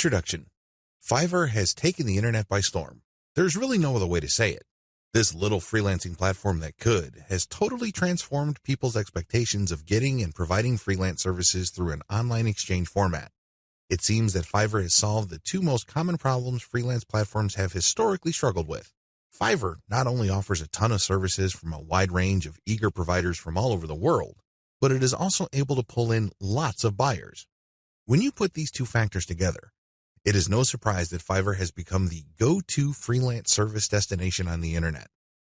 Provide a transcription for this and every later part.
Introduction. Fiverr has taken the internet by storm. There's really no other way to say it. This little freelancing platform that could has totally transformed people's expectations of getting and providing freelance services through an online exchange format. It seems that Fiverr has solved the two most common problems freelance platforms have historically struggled with. Fiverr not only offers a ton of services from a wide range of eager providers from all over the world, but it is also able to pull in lots of buyers. When you put these two factors together, it is no surprise that Fiverr has become the go-to freelance service destination on the internet.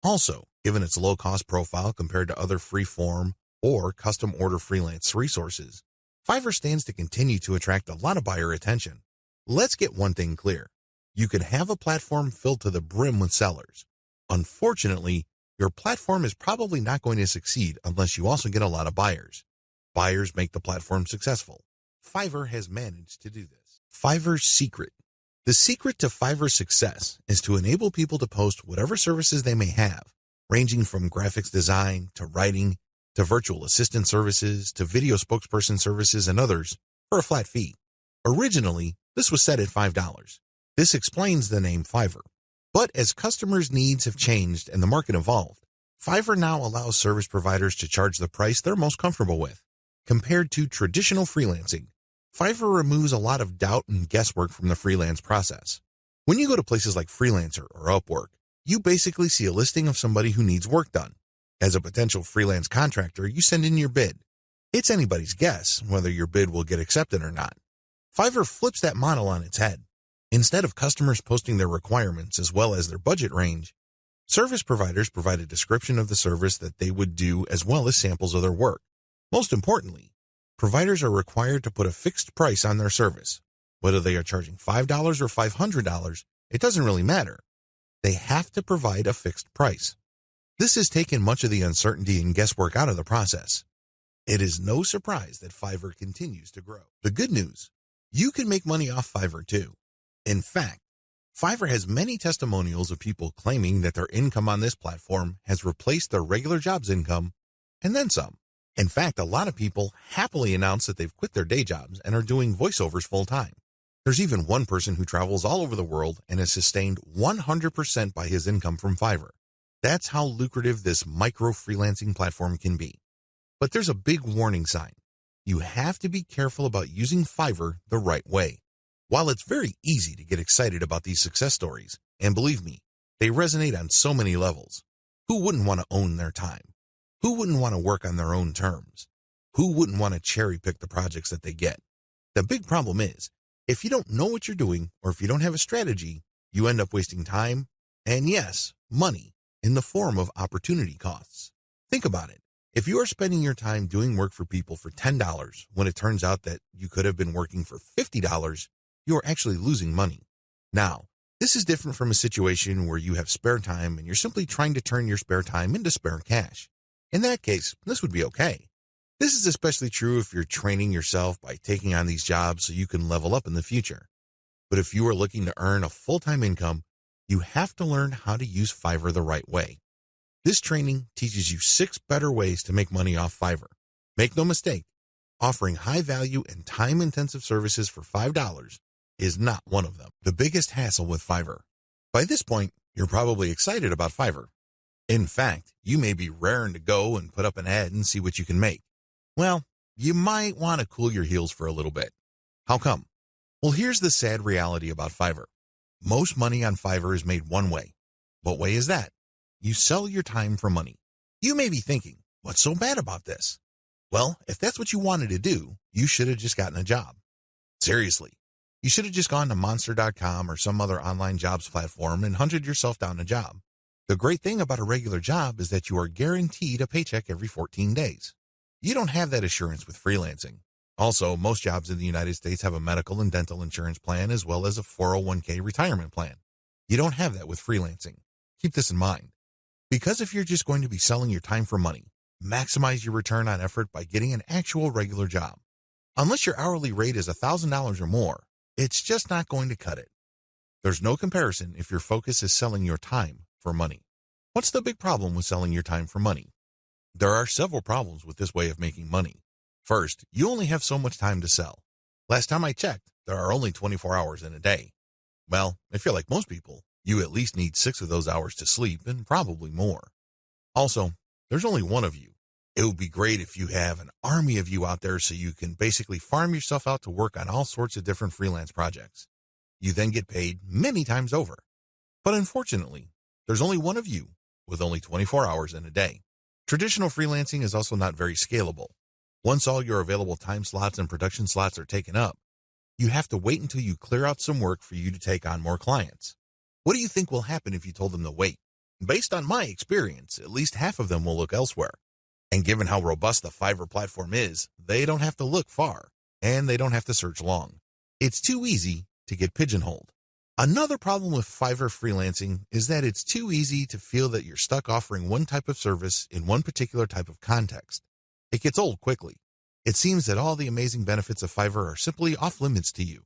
Also, given its low-cost profile compared to other free-form or custom-order freelance resources, Fiverr stands to continue to attract a lot of buyer attention. Let's get one thing clear. You can have a platform filled to the brim with sellers. Unfortunately, your platform is probably not going to succeed unless you also get a lot of buyers. Buyers make the platform successful. Fiverr has managed to do this. Fiverr's secret. The secret to Fiverr's success is to enable people to post whatever services they may have, ranging from graphics design to writing to virtual assistant services to video spokesperson services and others, for a flat fee. Originally, this was set at $5. This explains the name Fiverr. But as customers' needs have changed and the market evolved, Fiverr now allows service providers to charge the price they're most comfortable with. Compared to traditional freelancing, Fiverr removes a lot of doubt and guesswork from the freelance process. When you go to places like Freelancer or Upwork, you basically see a listing of somebody who needs work done. As a potential freelance contractor, you send in your bid. It's anybody's guess whether your bid will get accepted or not. Fiverr flips that model on its head. Instead of customers posting their requirements as well as their budget range, service providers provide a description of the service that they would do as well as samples of their work. Most importantly, providers are required to put a fixed price on their service. Whether they are charging $5 or $500, it doesn't really matter. They have to provide a fixed price. This has taken much of the uncertainty and guesswork out of the process. It is no surprise that Fiverr continues to grow. The good news, you can make money off Fiverr too. In fact, Fiverr has many testimonials of people claiming that their income on this platform has replaced their regular job's income and then some. In fact, a lot of people happily announce that they've quit their day jobs and are doing voiceovers full-time. There's even one person who travels all over the world and has sustained 100% by his income from Fiverr. That's how lucrative this micro-freelancing platform can be. But there's a big warning sign. You have to be careful about using Fiverr the right way. While it's very easy to get excited about these success stories, and believe me, they resonate on so many levels. Who wouldn't want to own their time? Who wouldn't want to work on their own terms? Who wouldn't want to cherry-pick the projects that they get? The big problem is, if you don't know what you're doing or if you don't have a strategy, you end up wasting time and, yes, money in the form of opportunity costs. Think about it. If you are spending your time doing work for people for $10 when it turns out that you could have been working for $50, you are actually losing money. Now, this is different from a situation where you have spare time and you're simply trying to turn your spare time into spare cash. In that case, this would be okay. This is especially true if you're training yourself by taking on these jobs so you can level up in the future. But if you are looking to earn a full-time income, you have to learn how to use Fiverr the right way. This training teaches you 6 better ways to make money off Fiverr. Make no mistake, offering high-value and time-intensive services for $5 is not one of them. The biggest hassle with Fiverr. By this point, you're probably excited about Fiverr. In fact, you may be raring to go and put up an ad and see what you can make. Well, you might want to cool your heels for a little bit. How come? Well, here's the sad reality about Fiverr. Most money on Fiverr is made one way. What way is that? You sell your time for money. You may be thinking, what's so bad about this? Well, if that's what you wanted to do, you should have just gotten a job. Seriously, you should have just gone to monster.com or some other online jobs platform and hunted yourself down a job. The great thing about a regular job is that you are guaranteed a paycheck every 14 days. You don't have that assurance with freelancing. Also, most jobs in the United States have a medical and dental insurance plan as well as a 401k retirement plan. You don't have that with freelancing. Keep this in mind. Because if you're just going to be selling your time for money, maximize your return on effort by getting an actual regular job. Unless your hourly rate is $1,000 or more, it's just not going to cut it. There's no comparison if your focus is selling your time for money. What's the big problem with selling your time for money? There are several problems with this way of making money. First, you only have so much time to sell. Last time I checked, there are only 24 hours in a day. Well, if you're like most people, you at least need 6 of those hours to sleep and probably more. Also, there's only one of you. It would be great if you have an army of you out there so you can basically farm yourself out to work on all sorts of different freelance projects. You then get paid many times over. But unfortunately, there's only one of you with only 24 hours in a day. Traditional freelancing is also not very scalable. Once all your available time slots and production slots are taken up, you have to wait until you clear out some work for you to take on more clients. What do you think will happen if you told them to wait? Based on my experience, at least half of them will look elsewhere. And given how robust the Fiverr platform is, they don't have to look far, and they don't have to search long. It's too easy to get pigeonholed. Another problem with Fiverr freelancing is that it's too easy to feel that you're stuck offering one type of service in one particular type of context. It gets old quickly. It seems that all the amazing benefits of Fiverr are simply off limits to you.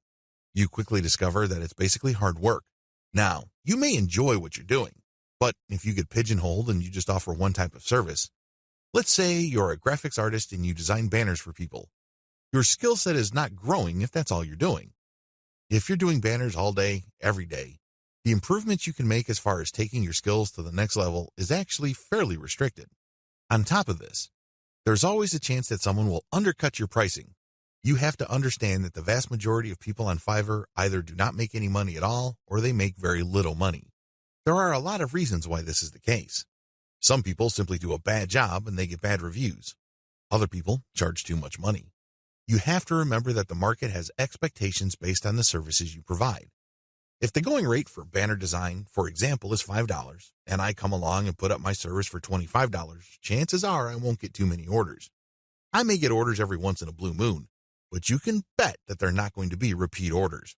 You quickly discover that it's basically hard work. Now, you may enjoy what you're doing, but if you get pigeonholed and you just offer one type of service, let's say you're a graphics artist and you design banners for people. Your skill set is not growing if that's all you're doing. If you're doing banners all day, every day, the improvements you can make as far as taking your skills to the next level is actually fairly restricted. On top of this, there's always a chance that someone will undercut your pricing. You have to understand that the vast majority of people on Fiverr either do not make any money at all or they make very little money. There are a lot of reasons why this is the case. Some people simply do a bad job and they get bad reviews. Other people charge too much money. You have to remember that the market has expectations based on the services you provide. If the going rate for banner design, for example, is $5, and I come along and put up my service for $25, chances are I won't get too many orders. I may get orders every once in a blue moon, but you can bet that they're not going to be repeat orders.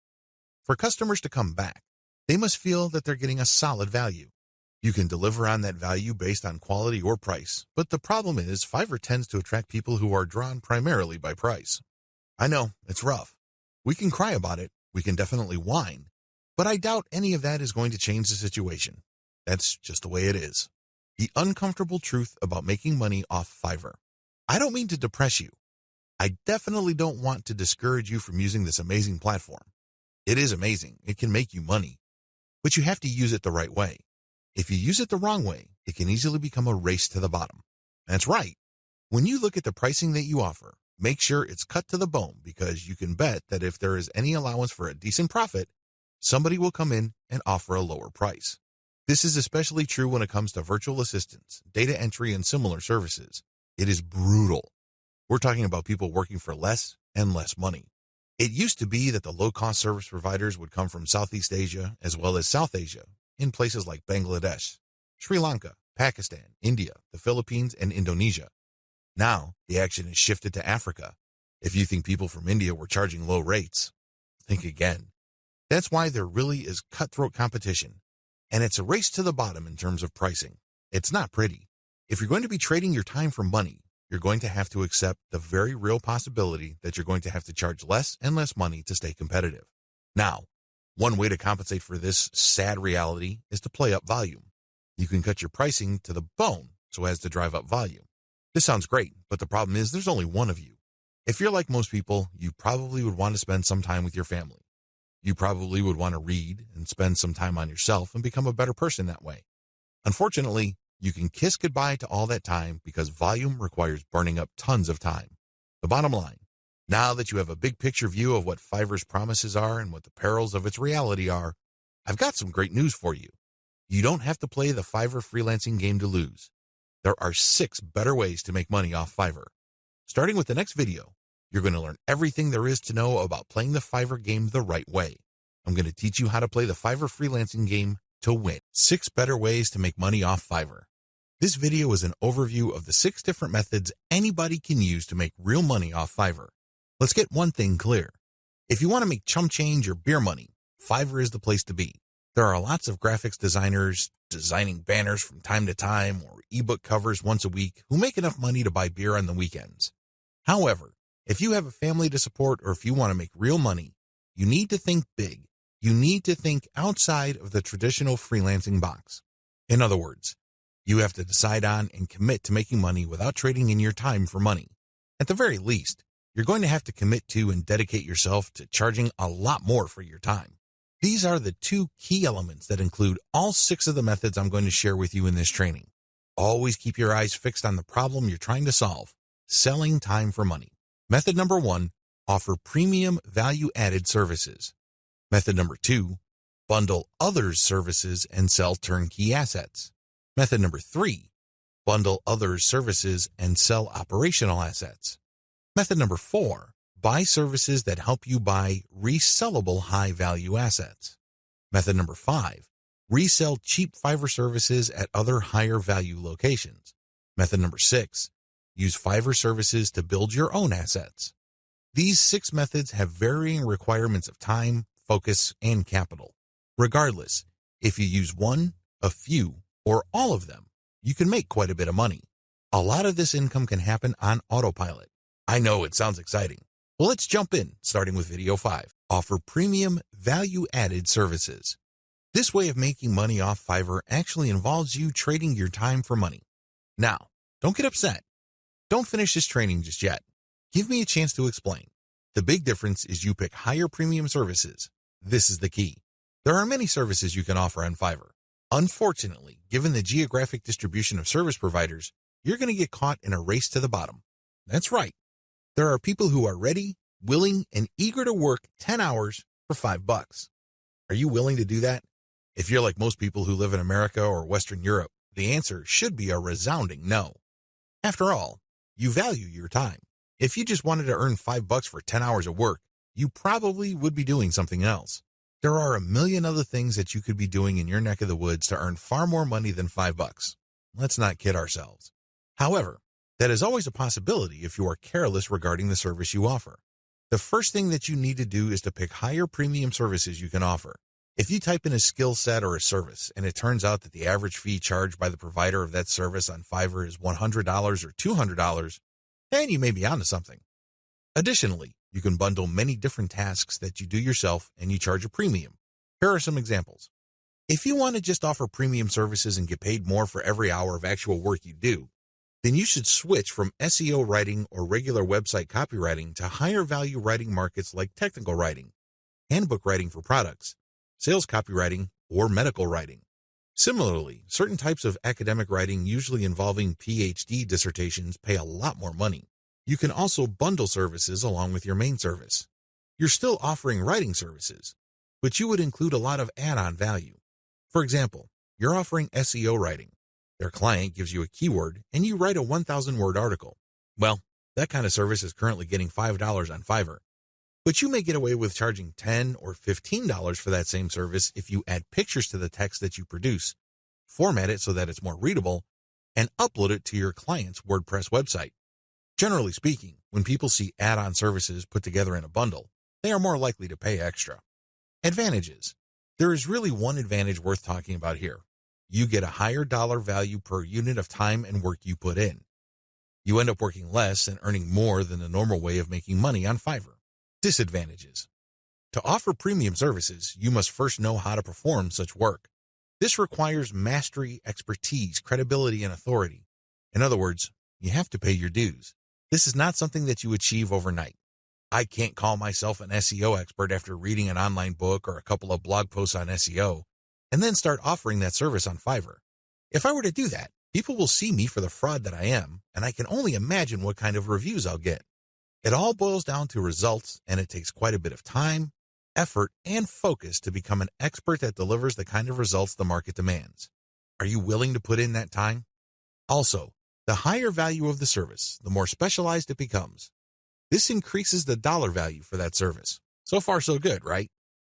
For customers to come back, they must feel that they're getting a solid value. You can deliver on that value based on quality or price, but the problem is Fiverr tends to attract people who are drawn primarily by price. I know, it's rough. We can cry about it, we can definitely whine, but I doubt any of that is going to change the situation. That's just the way it is. The uncomfortable truth about making money off Fiverr. I don't mean to depress you. I definitely don't want to discourage you from using this amazing platform. It is amazing, it can make you money, but you have to use it the right way. If you use it the wrong way, it can easily become a race to the bottom. That's right. When you look at the pricing that you offer, make sure it's cut to the bone because you can bet that if there is any allowance for a decent profit, somebody will come in and offer a lower price. This is especially true when it comes to virtual assistants, data entry, and similar services. It is brutal. We're talking about people working for less and less money. It used to be that the low-cost service providers would come from Southeast Asia as well as South Asia, in places like Bangladesh, Sri Lanka, Pakistan, India, the Philippines, and Indonesia. Now, the action has shifted to Africa. If you think people from India were charging low rates, think again. That's why there really is cutthroat competition, and it's a race to the bottom in terms of pricing. It's not pretty. If you're going to be trading your time for money, you're going to have to accept the very real possibility that you're going to have to charge less and less money to stay competitive. Now, one way to compensate for this sad reality is to play up volume. You can cut your pricing to the bone so as to drive up volume. This sounds great, but the problem is there's only one of you. If you're like most people, you probably would want to spend some time with your family. You probably would want to read and spend some time on yourself and become a better person that way. Unfortunately, you can kiss goodbye to all that time because volume requires burning up tons of time. The bottom line, now that you have a big picture view of what Fiverr's promises are and what the perils of its reality are, I've got some great news for you. You don't have to play the Fiverr freelancing game to lose. There are 6 better ways to make money off Fiverr. Starting with the next video, you're going to learn everything there is to know about playing the Fiverr game the right way. I'm going to teach you how to play the Fiverr freelancing game to win. 6 better ways to make money off Fiverr. This video is an overview of the 6 different methods anybody can use to make real money off Fiverr. Let's get one thing clear. If you want to make chump change or beer money, Fiverr is the place to be. There are lots of graphics designers designing banners from time to time or ebook covers once a week who make enough money to buy beer on the weekends. However, if you have a family to support or if you want to make real money, you need to think big. You need to think outside of the traditional freelancing box. In other words, you have to decide on and commit to making money without trading in your time for money. At the very least, you're going to have to commit to and dedicate yourself to charging a lot more for your time. These are the two key elements that include all 6 of the methods I'm going to share with you in this training. Always keep your eyes fixed on the problem you're trying to solve, selling time for money. Method number 1, offer premium value-added services. Method number 2, bundle others' services and sell turnkey assets. Method number 3, bundle others' services and sell operational assets. Method number 4, buy services that help you buy resellable high-value assets. Method number 5, resell cheap Fiverr services at other higher-value locations. Method number 6, use Fiverr services to build your own assets. These 6 methods have varying requirements of time, focus, and capital. Regardless, if you use one, a few, or all of them, you can make quite a bit of money. A lot of this income can happen on autopilot. I know it sounds exciting. Well, let's jump in, starting with video 5. Offer premium value-added services. This way of making money off Fiverr actually involves you trading your time for money. Now, don't get upset. Don't finish this training just yet. Give me a chance to explain. The big difference is you pick higher premium services. This is the key. There are many services you can offer on Fiverr. Unfortunately, given the geographic distribution of service providers, you're going to get caught in a race to the bottom. That's right. There are people who are ready, willing, and eager to work 10 hours for $5. Are you willing to do that? If you're like most people who live in America or Western Europe, the answer should be a resounding no. After all, you value your time. If you just wanted to earn $5 for 10 hours of work, you probably would be doing something else. There are a million other things that you could be doing in your neck of the woods to earn far more money than $5. Let's not kid ourselves. However, that is always a possibility if you are careless regarding the service you offer. The first thing that you need to do is to pick higher premium services you can offer. If you type in a skill set or a service and it turns out that the average fee charged by the provider of that service on Fiverr is $100 or $200, then you may be onto something. Additionally, you can bundle many different tasks that you do yourself and you charge a premium. Here are some examples. If you want to just offer premium services and get paid more for every hour of actual work you do, then you should switch from SEO writing or regular website copywriting to higher value writing markets like technical writing, handbook writing for products, sales copywriting, or medical writing. Similarly, certain types of academic writing, usually involving PhD dissertations, pay a lot more money. You can also bundle services along with your main service. You're still offering writing services, but you would include a lot of add-on value. For example, you're offering SEO writing. Their client gives you a keyword and you write a 1,000-word article. Well, that kind of service is currently getting $5 on Fiverr. But you may get away with charging $10 or $15 for that same service if you add pictures to the text that you produce, format it so that it's more readable, and upload it to your client's WordPress website. Generally speaking, when people see add-on services put together in a bundle, they are more likely to pay extra. Advantages. There is really one advantage worth talking about here. You get a higher dollar value per unit of time and work you put in. You end up working less and earning more than the normal way of making money on Fiverr. Disadvantages. To offer premium services, you must first know how to perform such work. This requires mastery, expertise, credibility, and authority. In other words, you have to pay your dues. This is not something that you achieve overnight. I can't call myself an SEO expert after reading an online book or a couple of blog posts on SEO and then start offering that service on Fiverr. If I were to do that, people will see me for the fraud that I am, and I can only imagine what kind of reviews I'll get. It all boils down to results, and it takes quite a bit of time, effort, and focus to become an expert that delivers the kind of results the market demands. Are you willing to put in that time? Also, the higher value of the service, the more specialized it becomes. This increases the dollar value for that service. So far, so good, right?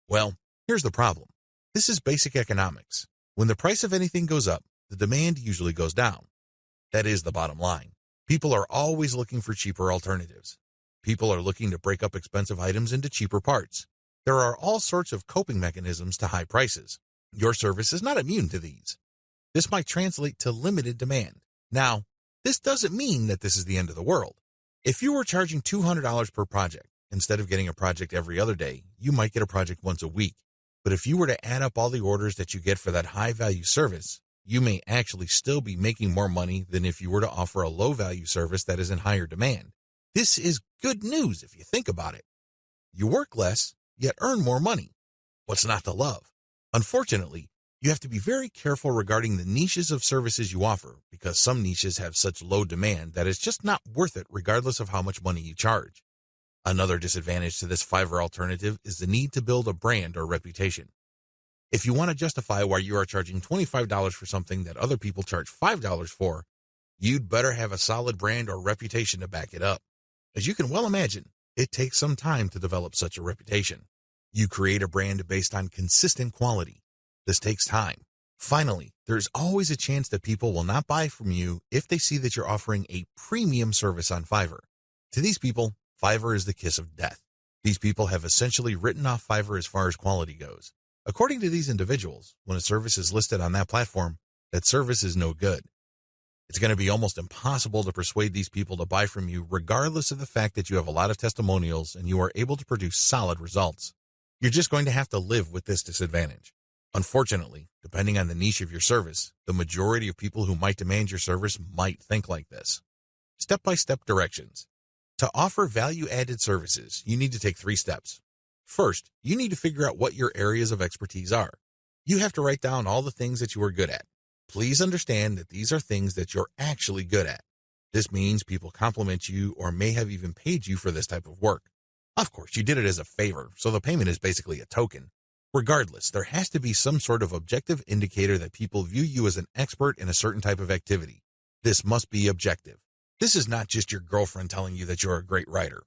Well, here's the problem. This is basic economics. When the price of anything goes up, the demand usually goes down. That is the bottom line. People are always looking for cheaper alternatives. People are looking to break up expensive items into cheaper parts. There are all sorts of coping mechanisms to high prices. Your service is not immune to these. This might translate to limited demand. Now, this doesn't mean that this is the end of the world. If you were charging $200 per project, instead of getting a project every other day, you might get a project once a week. But if you were to add up all the orders that you get for that high-value service, you may actually still be making more money than if you were to offer a low-value service that is in higher demand. This is good news if you think about it. You work less, yet earn more money. What's not to love? Unfortunately, you have to be very careful regarding the niches of services you offer because some niches have such low demand that it's just not worth it regardless of how much money you charge. Another disadvantage to this Fiverr alternative is the need to build a brand or reputation. If you want to justify why you are charging $25 for something that other people charge $5 for, you'd better have a solid brand or reputation to back it up. As you can well imagine, it takes some time to develop such a reputation. You create a brand based on consistent quality. This takes time. Finally, there's always a chance that people will not buy from you if they see that you're offering a premium service on Fiverr. To these people, Fiverr is the kiss of death. These people have essentially written off Fiverr as far as quality goes. According to these individuals, when a service is listed on that platform, that service is no good. It's going to be almost impossible to persuade these people to buy from you regardless of the fact that you have a lot of testimonials and you are able to produce solid results. You're just going to have to live with this disadvantage. Unfortunately, depending on the niche of your service, the majority of people who might demand your service might think like this. Step-by-step directions. To offer value-added services, you need to take 3 steps. First, you need to figure out what your areas of expertise are. You have to write down all the things that you are good at. Please understand that these are things that you're actually good at. This means people compliment you or may have even paid you for this type of work. Of course, you did it as a favor, so the payment is basically a token. Regardless, there has to be some sort of objective indicator that people view you as an expert in a certain type of activity. This must be objective. This is not just your girlfriend telling you that you're a great writer.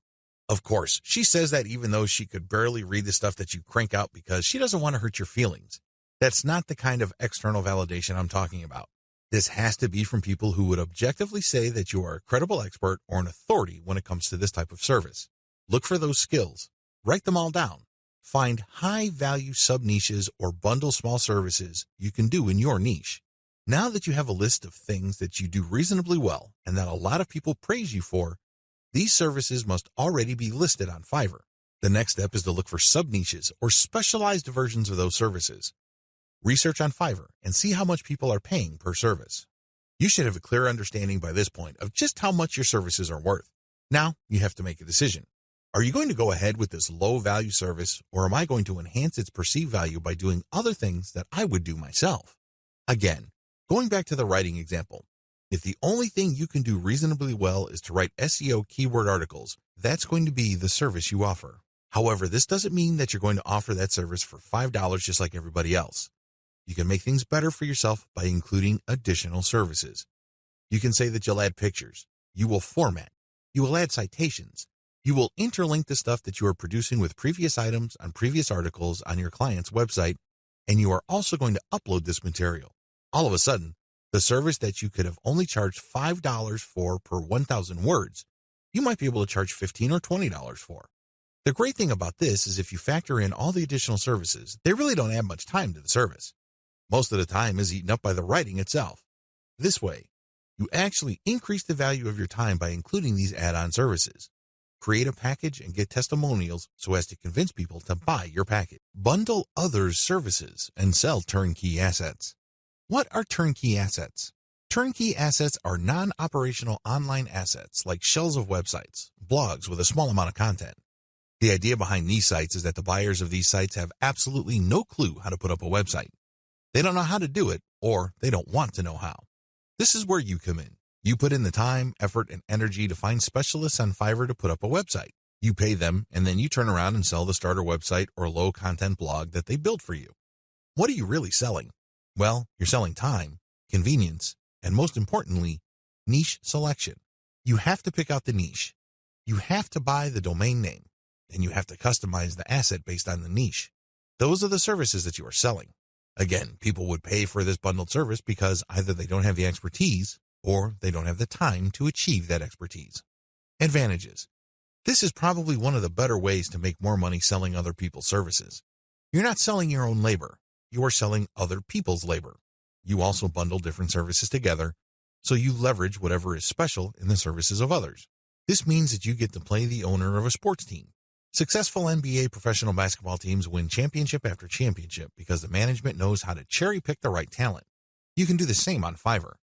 Of course, she says that even though she could barely read the stuff that you crank out because she doesn't want to hurt your feelings. That's not the kind of external validation I'm talking about. This has to be from people who would objectively say that you are a credible expert or an authority when it comes to this type of service. Look for those skills. Write them all down. Find high-value sub-niches or bundle small services you can do in your niche. Now that you have a list of things that you do reasonably well and that a lot of people praise you for, these services must already be listed on Fiverr. The next step is to look for sub-niches or specialized versions of those services. Research on Fiverr and see how much people are paying per service. You should have a clear understanding by this point of just how much your services are worth. Now you have to make a decision. Are you going to go ahead with this low-value service, or am I going to enhance its perceived value by doing other things that I would do myself? Again, going back to the writing example, if the only thing you can do reasonably well is to write SEO keyword articles, that's going to be the service you offer. However, this doesn't mean that you're going to offer that service for $5 just like everybody else. You can make things better for yourself by including additional services. You can say that you'll add pictures, you will format, you will add citations, you will interlink the stuff that you are producing with previous items on previous articles on your client's website, and you are also going to upload this material. All of a sudden, the service that you could have only charged $5 for per 1,000 words, you might be able to charge $15 or $20 for. The great thing about this is if you factor in all the additional services, they really don't add much time to the service. Most of the time is eaten up by the writing itself. This way, you actually increase the value of your time by including these add-on services. Create a package and get testimonials so as to convince people to buy your package. Bundle others' services and sell turnkey assets. What are turnkey assets? Turnkey assets are non-operational online assets like shells of websites, blogs with a small amount of content. The idea behind these sites is that the buyers of these sites have absolutely no clue how to put up a website. They don't know how to do it, or they don't want to know how. This is where you come in. You put in the time, effort, and energy to find specialists on Fiverr to put up a website. You pay them, and then you turn around and sell the starter website or low-content blog that they built for you. What are you really selling? Well, you're selling time, convenience, and most importantly, niche selection. You have to pick out the niche. You have to buy the domain name, and you have to customize the asset based on the niche. Those are the services that you are selling. Again, people would pay for this bundled service because either they don't have the expertise or they don't have the time to achieve that expertise. Advantages. This is probably one of the better ways to make more money selling other people's services. You're not selling your own labor. You are selling other people's labor. You also bundle different services together, so you leverage whatever is special in the services of others. This means that you get to play the owner of a sports team. Successful NBA professional basketball teams win championship after championship because the management knows how to cherry-pick the right talent. You can do the same on Fiverr.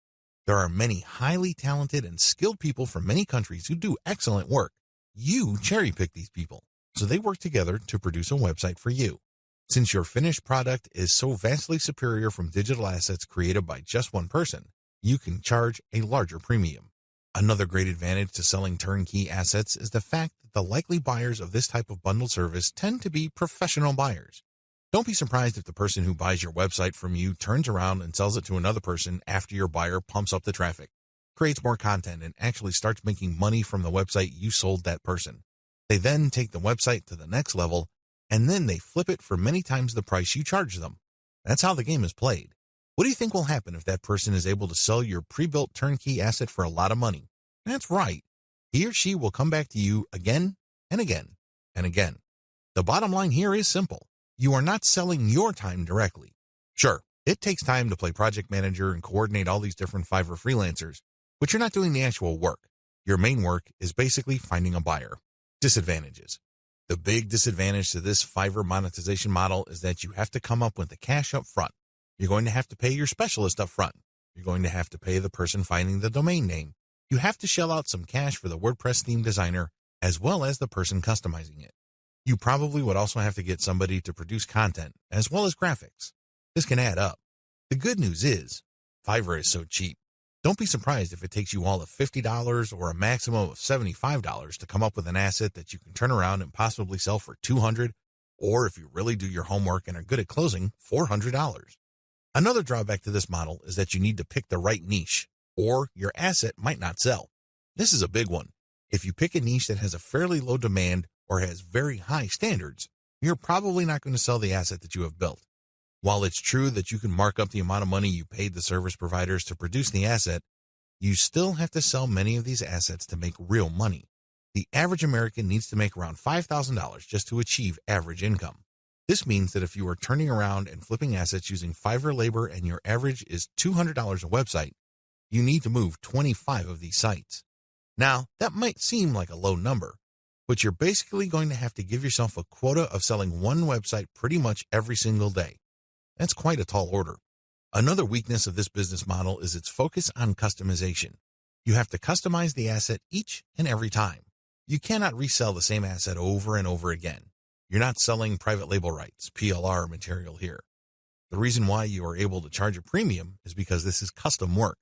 There are many highly talented and skilled people from many countries who do excellent work. You cherry-pick these people, so they work together to produce a website for you. Since your finished product is so vastly superior from digital assets created by just one person, you can charge a larger premium. Another great advantage to selling turnkey assets is the fact that the likely buyers of this type of bundled service tend to be professional buyers. Don't be surprised if the person who buys your website from you turns around and sells it to another person after your buyer pumps up the traffic, creates more content, and actually starts making money from the website you sold that person. They then take the website to the next level, and then they flip it for many times the price you charge them. That's how the game is played. What do you think will happen if that person is able to sell your pre-built turnkey asset for a lot of money? That's right. He or she will come back to you again and again and again. The bottom line here is simple. You are not selling your time directly. Sure, it takes time to play project manager and coordinate all these different Fiverr freelancers, but you're not doing the actual work. Your main work is basically finding a buyer. Disadvantages. The big disadvantage to this Fiverr monetization model is that you have to come up with the cash up front. You're going to have to pay your specialist up front. You're going to have to pay the person finding the domain name. You have to shell out some cash for the WordPress theme designer, as well as the person customizing it. You probably would also have to get somebody to produce content, as well as graphics. This can add up. The good news is, Fiverr is so cheap. Don't be surprised if it takes you all of $50 or a maximum of $75 to come up with an asset that you can turn around and possibly sell for $200, or if you really do your homework and are good at closing, $400. Another drawback to this model is that you need to pick the right niche, or your asset might not sell. This is a big one. If you pick a niche that has a fairly low demand or has very high standards, you're probably not going to sell the asset that you have built. While it's true that you can mark up the amount of money you paid the service providers to produce the asset, you still have to sell many of these assets to make real money. The average American needs to make around $5,000 just to achieve average income. This means that if you are turning around and flipping assets using Fiverr labor and your average is $200 a website, you need to move 25 of these sites. Now, that might seem like a low number, but you're basically going to have to give yourself a quota of selling one website pretty much every single day. That's quite a tall order. Another weakness of this business model is its focus on customization. You have to customize the asset each and every time. You cannot resell the same asset over and over again. You're not selling private label rights, PLR material here. The reason why you are able to charge a premium is because this is custom work.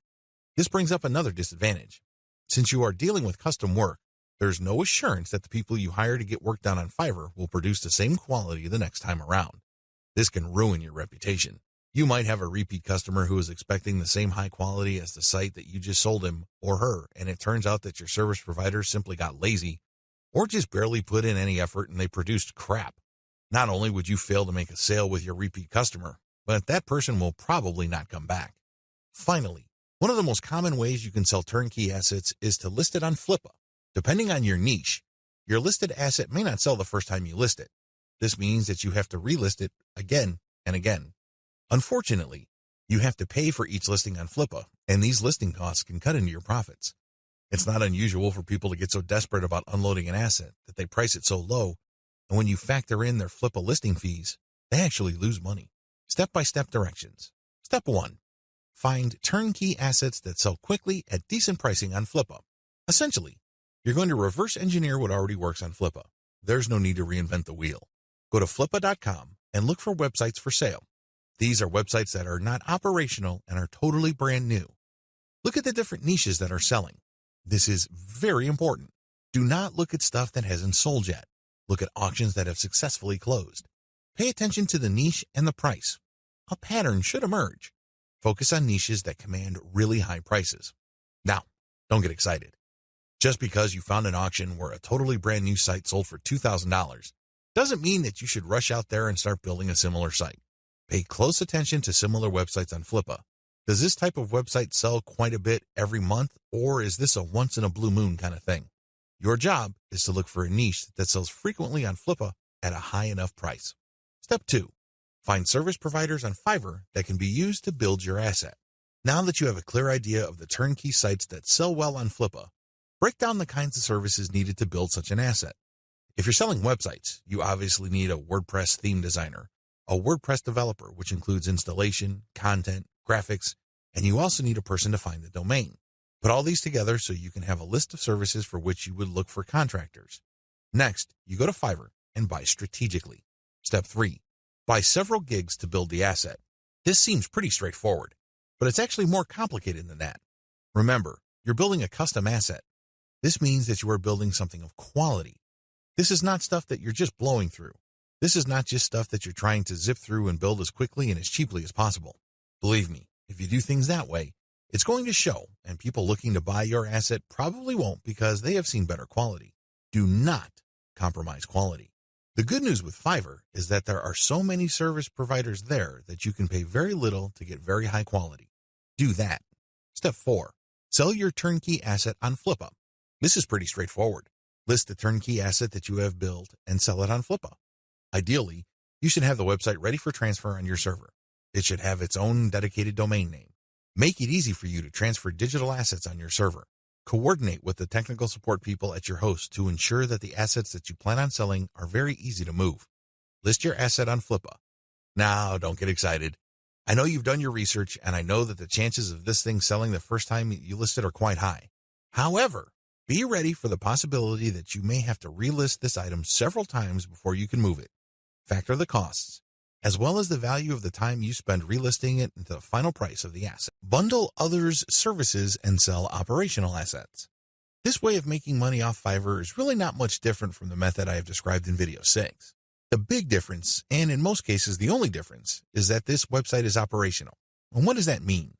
This brings up another disadvantage. Since you are dealing with custom work, there's no assurance that the people you hire to get work done on Fiverr will produce the same quality the next time around. This can ruin your reputation. You might have a repeat customer who is expecting the same high quality as the site that you just sold him or her, and it turns out that your service provider simply got lazy or just barely put in any effort and they produced crap. Not only would you fail to make a sale with your repeat customer, but that person will probably not come back. Finally, one of the most common ways you can sell turnkey assets is to list it on Flippa. Depending on your niche, your listed asset may not sell the first time you list it. This means that you have to relist it again and again. Unfortunately, you have to pay for each listing on Flippa, and these listing costs can cut into your profits. It's not unusual for people to get so desperate about unloading an asset that they price it so low, and when you factor in their Flippa listing fees, they actually lose money. Step-by-step directions. Step 1. Find turnkey assets that sell quickly at decent pricing on Flippa. Essentially, you're going to reverse engineer what already works on Flippa. There's no need to reinvent the wheel. Go to flippa.com and look for websites for sale. These are websites that are not operational and are totally brand new. Look at the different niches that are selling. This is very important. Do not look at stuff that hasn't sold yet. Look at auctions that have successfully closed. Pay attention to the niche and the price. A pattern should emerge. Focus on niches that command really high prices. Now, don't get excited. Just because you found an auction where a totally brand new site sold for $2,000 doesn't mean that you should rush out there and start building a similar site. Pay close attention to similar websites on Flippa. Does this type of website sell quite a bit every month, or is this a once-in-a-blue-moon kind of thing? Your job is to look for a niche that sells frequently on Flippa at a high enough price. Step 2. Find service providers on Fiverr that can be used to build your asset. Now that you have a clear idea of the turnkey sites that sell well on Flippa, break down the kinds of services needed to build such an asset. If you're selling websites, you obviously need a WordPress theme designer, a WordPress developer, which includes installation, content, graphics, And you also need a person to find the domain. Put all these together so you can have a list of services for which you would look for contractors. Next, you go to Fiverr and buy strategically. Step 3. Buy several gigs to build the asset. This seems pretty straightforward, but it's actually more complicated than that. Remember, you're building a custom asset. This means that you are building something of quality. This is not stuff that you're just blowing through. This is not just stuff that you're trying to zip through and build as quickly and as cheaply as possible. Believe me, if you do things that way, it's going to show, and people looking to buy your asset probably won't because they have seen better quality. Do not compromise quality. The good news with Fiverr is that there are so many service providers there that you can pay very little to get very high quality. Do that. Step 4. Sell your turnkey asset on Flippa. This is pretty straightforward. List the turnkey asset that you have built and sell it on Flippa. Ideally, you should have the website ready for transfer on your server. It should have its own dedicated domain name. Make it easy for you to transfer digital assets on your server. Coordinate with the technical support people at your host to ensure that the assets that you plan on selling are very easy to move. List your asset on Flippa. Now, don't get excited. I know you've done your research, and I know that the chances of this thing selling the first time you list it are quite high. However, be ready for the possibility that you may have to relist this item several times before you can move it. Factor the costs, as well as the value of the time you spend relisting it into the final price of the asset. Bundle others' services and sell operational assets. This way of making money off Fiverr is really not much different from the method I have described in video 6. The big difference, and in most cases the only difference, is that this website is operational. And what does that mean?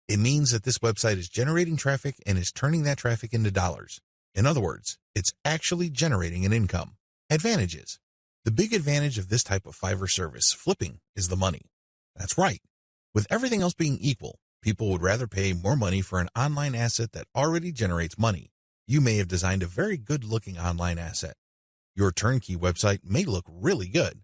It means that this website is generating traffic and is turning that traffic into dollars. In other words, it's actually generating an income. Advantages. The big advantage of this type of Fiverr service, flipping, is the money. That's right. With everything else being equal, people would rather pay more money for an online asset that already generates money. You may have designed a very good-looking online asset. Your turnkey website may look really good.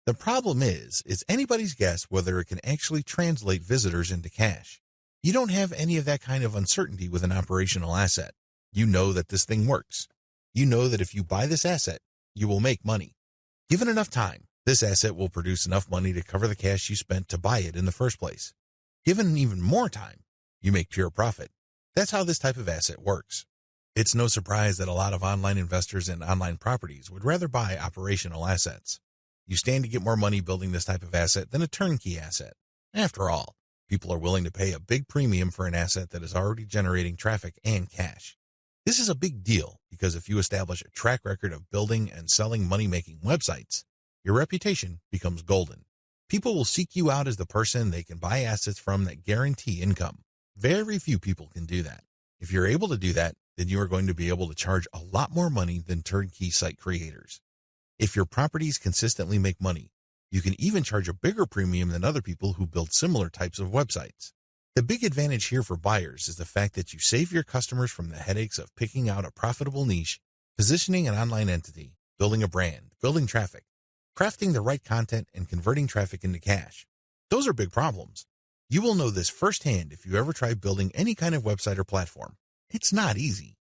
The problem is, it's anybody's guess whether it can actually translate visitors into cash. You don't have any of that kind of uncertainty with an operational asset. You know that this thing works. You know that if you buy this asset, you will make money. Given enough time, this asset will produce enough money to cover the cash you spent to buy it in the first place. Given even more time, you make pure profit. That's how this type of asset works. It's no surprise that a lot of online investors in online properties would rather buy operational assets. You stand to get more money building this type of asset than a turnkey asset. After all, people are willing to pay a big premium for an asset that is already generating traffic and cash. This is a big deal because if you establish a track record of building and selling money-making websites, your reputation becomes golden. People will seek you out as the person they can buy assets from that guarantee income. Very few people can do that. If you're able to do that, then you are going to be able to charge a lot more money than turnkey site creators. If your properties consistently make money, you can even charge a bigger premium than other people who build similar types of websites. The big advantage here for buyers is the fact that you save your customers from the headaches of picking out a profitable niche, positioning an online entity, building a brand, building traffic, crafting the right content, and converting traffic into cash. Those are big problems. You will know this firsthand if you ever try building any kind of website or platform. It's not easy.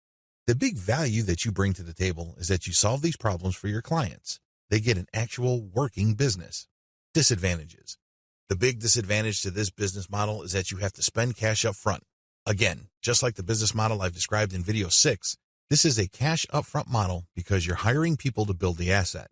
The big value that you bring to the table is that you solve these problems for your clients. They get an actual working business. Disadvantages. The big disadvantage to this business model is that you have to spend cash up front. Again, just like the business model I've described in video 6, this is a cash upfront model because you're hiring people to build the asset.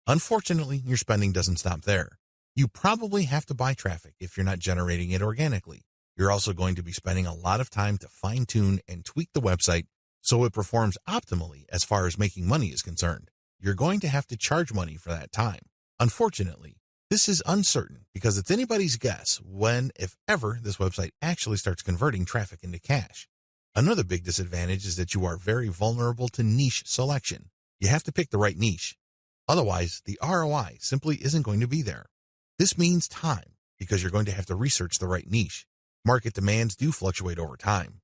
Unfortunately, your spending doesn't stop there. You probably have to buy traffic if you're not generating it organically. You're also going to be spending a lot of time to fine-tune and tweak the website so it performs optimally as far as making money is concerned. You're going to have to charge money for that time. Unfortunately, this is uncertain because it's anybody's guess when, if ever, this website actually starts converting traffic into cash. Another big disadvantage is that you are very vulnerable to niche selection. You have to pick the right niche. Otherwise, the ROI simply isn't going to be there. This means time because you're going to have to research the right niche. Market demands do fluctuate over time.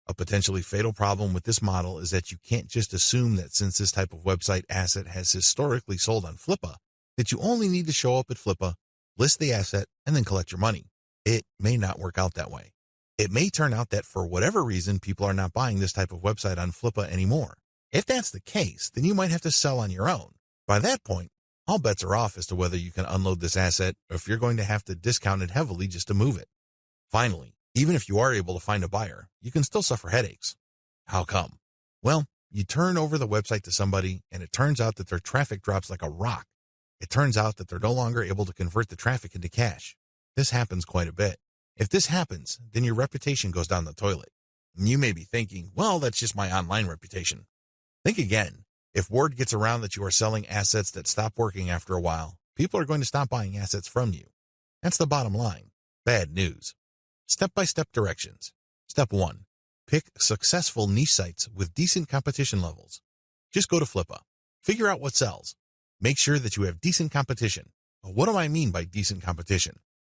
A potentially fatal problem with this model is that you can't just assume that since this type of website asset has historically sold on Flippa, that you only need to show up at Flippa, list the asset, and then collect your money. It may not work out that way. It may turn out that for whatever reason, people are not buying this type of website on Flippa anymore. If that's the case, then you might have to sell on your own. By that point, all bets are off as to whether you can unload this asset or if you're going to have to discount it heavily just to move it. Finally, Even if you are able to find a buyer, you can still suffer headaches. How come? Well, you turn over the website to somebody and it turns out that their traffic drops like a rock. It turns out that they're no longer able to convert the traffic into cash. This happens quite a bit. If this happens, then your reputation goes down the toilet. You may be thinking, well, that's just my online reputation. Think again. If word gets around that you are selling assets that stop working after a while, people are going to stop buying assets from you. That's the bottom line. Bad news. Step-by-step directions. Step 1. Pick successful niche sites with decent competition levels. Just go to Flippa. Figure out what sells. Make sure that you have decent competition. What do I mean by decent competition?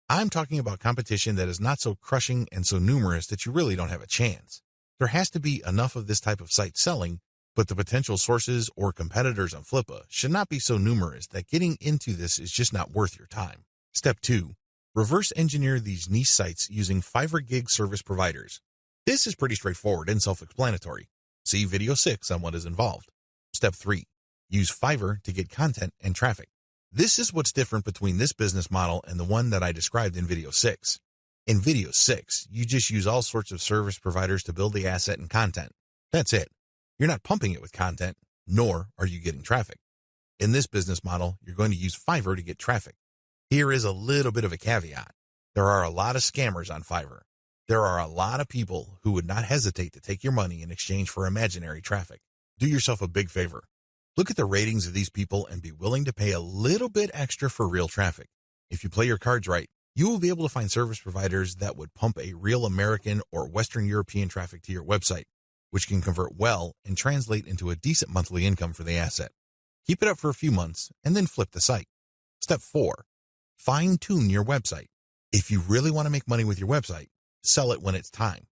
I'm talking about competition that is not so crushing and so numerous that you really don't have a chance. There has to be enough of this type of site selling, but the potential sources or competitors on Flippa should not be so numerous that getting into this is just not worth your time. Step 2. Reverse engineer these niche sites using Fiverr gig service providers. This is pretty straightforward and self-explanatory. See video 6 on what is involved. Step 3. Use Fiverr to get content and traffic. This is what's different between this business model and the one that I described in video 6. In video 6, you just use all sorts of service providers to build the asset and content. That's it. You're not pumping it with content, nor are you getting traffic. In this business model, you're going to use Fiverr to get traffic. Here is a little bit of a caveat. There are a lot of scammers on Fiverr. There are a lot of people who would not hesitate to take your money in exchange for imaginary traffic. Do yourself a big favor. Look at the ratings of these people and be willing to pay a little bit extra for real traffic. If you play your cards right, you will be able to find service providers that would pump a real American or Western European traffic to your website, which can convert well and translate into a decent monthly income for the asset. Keep it up for a few months and then flip the site. Step 4. Fine-tune your website. If you really want to make money with your website, sell it when it's time.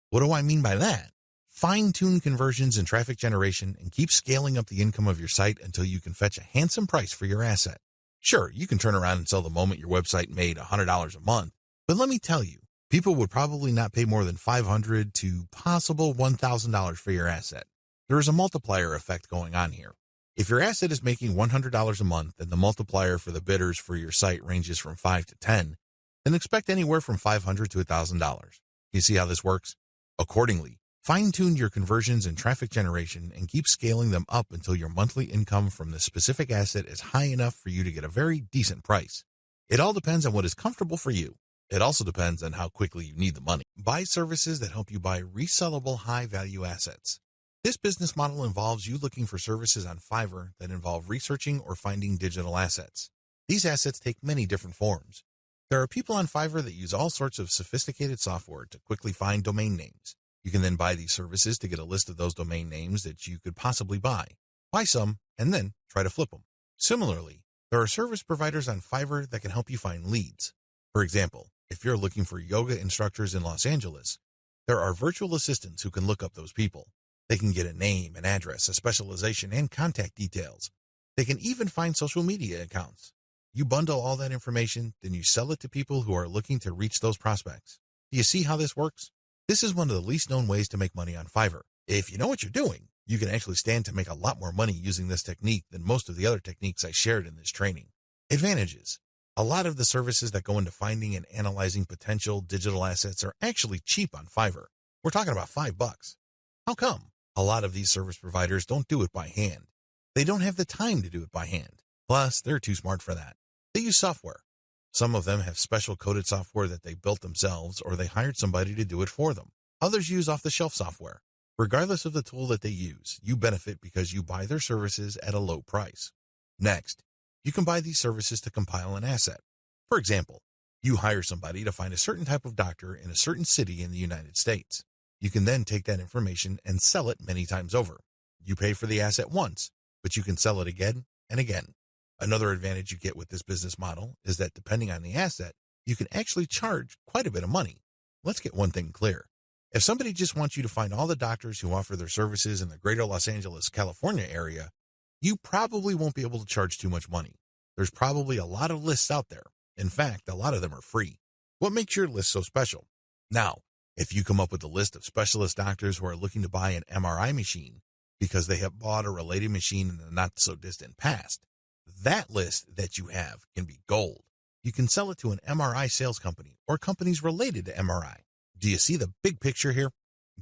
What do I mean by that? Fine-tune conversions and traffic generation and keep scaling up the income of your site until you can fetch a handsome price for your asset. Sure, you can turn around and sell the moment your website made $100 a month, but let me tell you, people would probably not pay more than $500 to possible $1,000 for your asset. There is a multiplier effect going on here. If your asset is making $100 a month and the multiplier for the bidders for your site ranges from 5 to 10, then expect anywhere from $500 to $1,000. You see how this works? Accordingly, fine-tune your conversions and traffic generation and keep scaling them up until your monthly income from the specific asset is high enough for you to get a very decent price. It all depends on what is comfortable for you. It also depends on how quickly you need the money. Buy services that help you buy resellable high-value assets. This business model involves you looking for services on Fiverr that involve researching or finding digital assets. These assets take many different forms. There are people on Fiverr that use all sorts of sophisticated software to quickly find domain names. You can then buy these services to get a list of those domain names that you could possibly buy. Buy some, and then try to flip them. Similarly, there are service providers on Fiverr that can help you find leads. For example, if you're looking for yoga instructors in Los Angeles, there are virtual assistants who can look up those people. They can get a name, an address, a specialization, and contact details. They can even find social media accounts. You bundle all that information, then you sell it to people who are looking to reach those prospects. Do you see how this works? This is one of the least known ways to make money on Fiverr. If you know what you're doing, you can actually stand to make a lot more money using this technique than most of the other techniques I shared in this training. Advantages. A lot of the services that go into finding and analyzing potential digital assets are actually cheap on Fiverr. We're talking about $5. How come? A lot of these service providers don't do it by hand. They don't have the time to do it by hand. Plus, they're too smart for that. They use software. Some of them have special coded software that they built themselves or they hired somebody to do it for them. Others use off-the-shelf software. Regardless of the tool that they use, you benefit because you buy their services at a low price. Next, you can buy these services to compile an asset. For example, you hire somebody to find a certain type of doctor in a certain city in the United States. You can then take that information and sell it many times over. You pay for the asset once, but you can sell it again and again. Another advantage you get with this business model is that depending on the asset, you can actually charge quite a bit of money. Let's get one thing clear. If somebody just wants you to find all the doctors who offer their services in the greater Los Angeles, California area, you probably won't be able to charge too much money. There's probably a lot of lists out there. In fact, a lot of them are free. What makes your list so special? Now, if you come up with a list of specialist doctors who are looking to buy an MRI machine because they have bought a related machine in the not-so-distant past, that list that you have can be gold. You can sell it to an MRI sales company or companies related to MRI. Do you see the big picture here?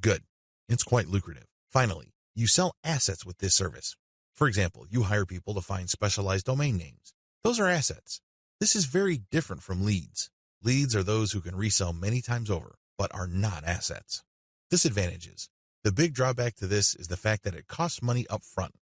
Good. It's quite lucrative. Finally, you sell assets with this service. For example, you hire people to find specialized domain names. Those are assets. This is very different from leads. Leads are those who can resell many times over, but are not assets. Disadvantages. The big drawback to this is the fact that it costs money up front.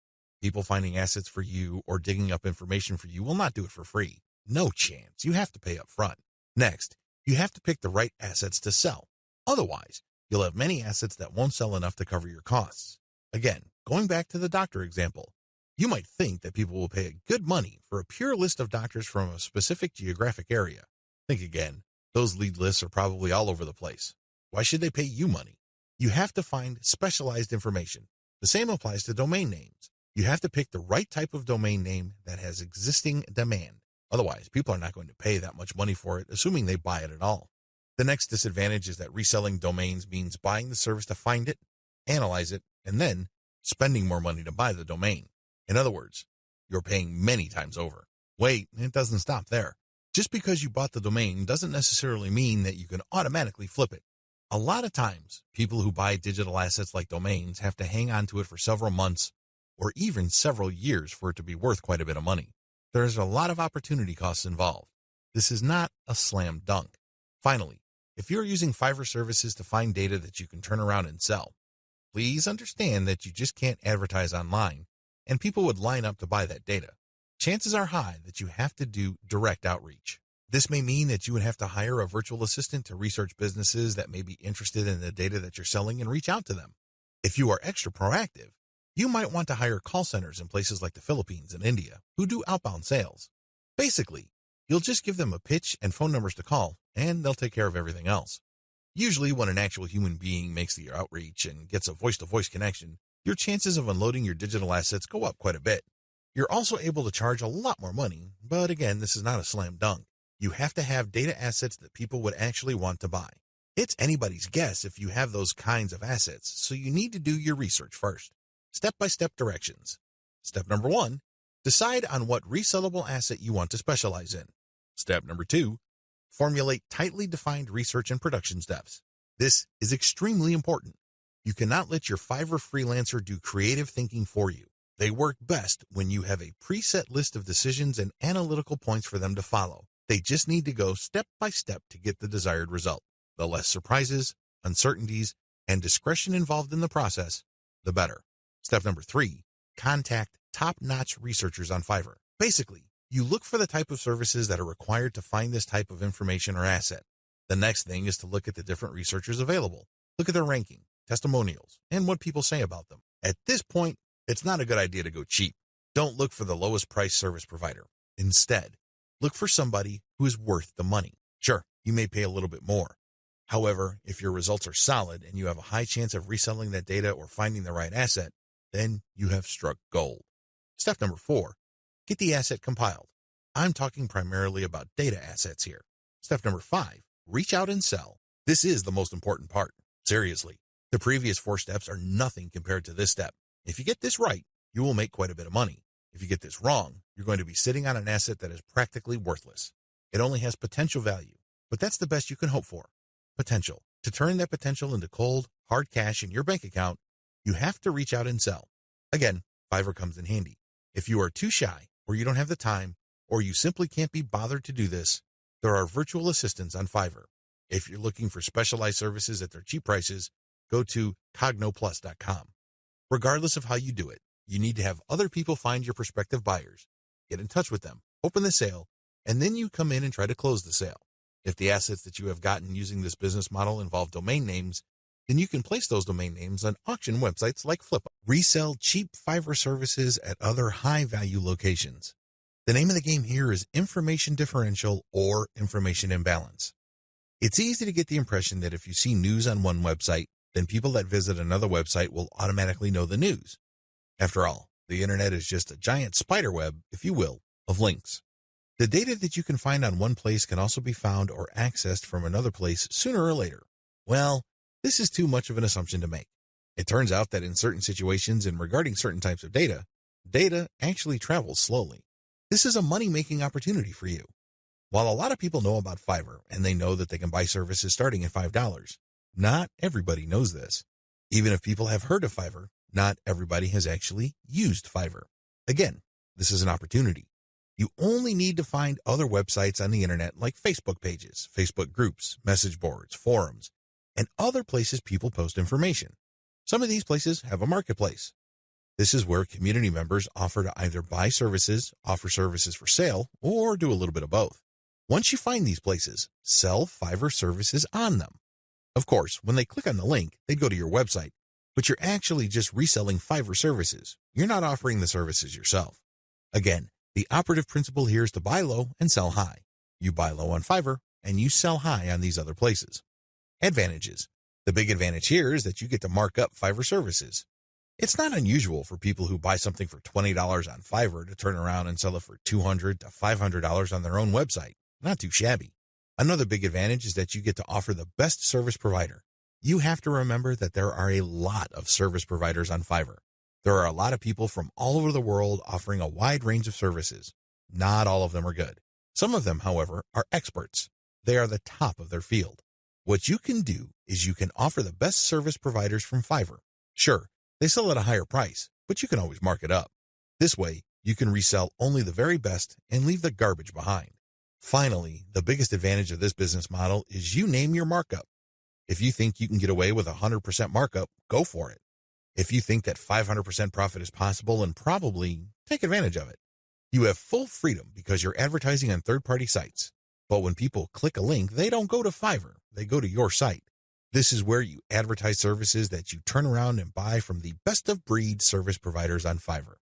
People finding assets for you or digging up information for you will not do it for free. No chance. You have to pay up front. Next, you have to pick the right assets to sell. Otherwise, you'll have many assets that won't sell enough to cover your costs. Again, going back to the doctor example, you might think that people will pay good money for a pure list of doctors from a specific geographic area. Think again. Those lead lists are probably all over the place. Why should they pay you money? You have to find specialized information. The same applies to domain names. You have to pick the right type of domain name that has existing demand. Otherwise, people are not going to pay that much money for it, assuming they buy it at all. The next disadvantage is that reselling domains means buying the service to find it, analyze it, and then spending more money to buy the domain. In other words, you're paying many times over. Wait, it doesn't stop there. Just because you bought the domain doesn't necessarily mean that you can automatically flip it. A lot of times, people who buy digital assets like domains have to hang on to it for several months or even several years for it to be worth quite a bit of money. There's a lot of opportunity costs involved. This is not a slam dunk. Finally, if you're using Fiverr services to find data that you can turn around and sell, please understand that you just can't advertise online and people would line up to buy that data. Chances are high that you have to do direct outreach. This may mean that you would have to hire a virtual assistant to research businesses that may be interested in the data that you're selling and reach out to them. If you are extra proactive, you might want to hire call centers in places like the Philippines and India who do outbound sales. Basically, you'll just give them a pitch and phone numbers to call, and they'll take care of everything else. Usually, when an actual human being makes the outreach and gets a voice-to-voice connection, your chances of unloading your digital assets go up quite a bit. You're also able to charge a lot more money, but again, this is not a slam dunk. You have to have data assets that people would actually want to buy. It's anybody's guess if you have those kinds of assets, so you need to do your research first. Step-by-step directions. Step number 1, decide on what resellable asset you want to specialize in. Step number 2, formulate tightly defined research and production steps. This is extremely important. You cannot let your Fiverr freelancer do creative thinking for you. They work best when you have a preset list of decisions and analytical points for them to follow. They just need to go step by step to get the desired result. The less surprises, uncertainties, and discretion involved in the process, the better. Step number 3, contact top-notch researchers on Fiverr. Basically, you look for the type of services that are required to find this type of information or asset. The next thing is to look at the different researchers available. Look at their ranking, testimonials, and what people say about them. At this point, it's not a good idea to go cheap. Don't look for the lowest price service provider. Instead, look for somebody who is worth the money. Sure, you may pay a little bit more. However, if your results are solid and you have a high chance of reselling that data or finding the right asset, then you have struck gold. Step number 4, get the asset compiled. I'm talking primarily about data assets here. Step number 5, reach out and sell. This is the most important part. Seriously, the previous 4 steps are nothing compared to this step. If you get this right, you will make quite a bit of money. If you get this wrong, you're going to be sitting on an asset that is practically worthless. It only has potential value, but that's the best you can hope for. Potential. To turn that potential into cold, hard cash in your bank account, you have to reach out and sell. Again, Fiverr comes in handy. If you are too shy, or you don't have the time, or you simply can't be bothered to do this, there are virtual assistants on Fiverr. If you're looking for specialized services at their cheap prices, go to cognoplus.com. Regardless of how you do it, you need to have other people find your prospective buyers, get in touch with them, open the sale, and then you come in and try to close the sale. If the assets that you have gotten using this business model involve domain names, then you can place those domain names on auction websites like Flippa. Resell cheap Fiverr services at other high-value locations. The name of the game here is information differential or information imbalance. It's easy to get the impression that if you see news on one website, then people that visit another website will automatically know the news. After all, the internet is just a giant spider web, if you will, of links. The data that you can find on one place can also be found or accessed from another place sooner or later. Well, this is too much of an assumption to make. It turns out that in certain situations and regarding certain types of data, data actually travels slowly. This is a money-making opportunity for you. While a lot of people know about Fiverr and they know that they can buy services starting at $5, Not everybody knows this. Even if people have heard of Fiverr, not everybody has actually used Fiverr. Again, this is an opportunity. You only need to find other websites on the internet like Facebook pages, Facebook groups, message boards, forums, and other places people post information. Some of these places have a marketplace. This is where community members offer to either buy services, offer services for sale, or do a little bit of both. Once you find these places, sell Fiverr services on them. Of course, when they click on the link, they go to your website, but you're actually just reselling Fiverr services. You're not offering the services yourself. Again, the operative principle here is to buy low and sell high. You buy low on Fiverr, and you sell high on these other places. Advantages. The big advantage here is that you get to mark up Fiverr services. It's not unusual for people who buy something for $20 on Fiverr to turn around and sell it for $200 to $500 on their own website. Not too shabby. Another big advantage is that you get to offer the best service provider. You have to remember that there are a lot of service providers on Fiverr. There are a lot of people from all over the world offering a wide range of services. Not all of them are good. Some of them, however, are experts. They are the top of their field. What you can do is you can offer the best service providers from Fiverr. Sure, they sell at a higher price, but you can always mark it up. This way, you can resell only the very best and leave the garbage behind. Finally, the biggest advantage of this business model is you name your markup. If you think you can get away with 100% markup, go for it. If you think that 500% profit is possible, and probably take advantage of it. You have full freedom because you're advertising on third-party sites. But when people click a link, they don't go to Fiverr, they go to your site. This is where you advertise services that you turn around and buy from the best-of-breed service providers on Fiverr.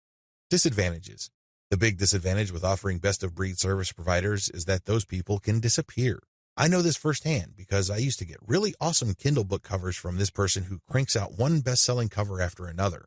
Disadvantages. The big disadvantage with offering best-of-breed service providers is that those people can disappear. I know this firsthand because I used to get really awesome Kindle book covers from this person who cranks out one best-selling cover after another.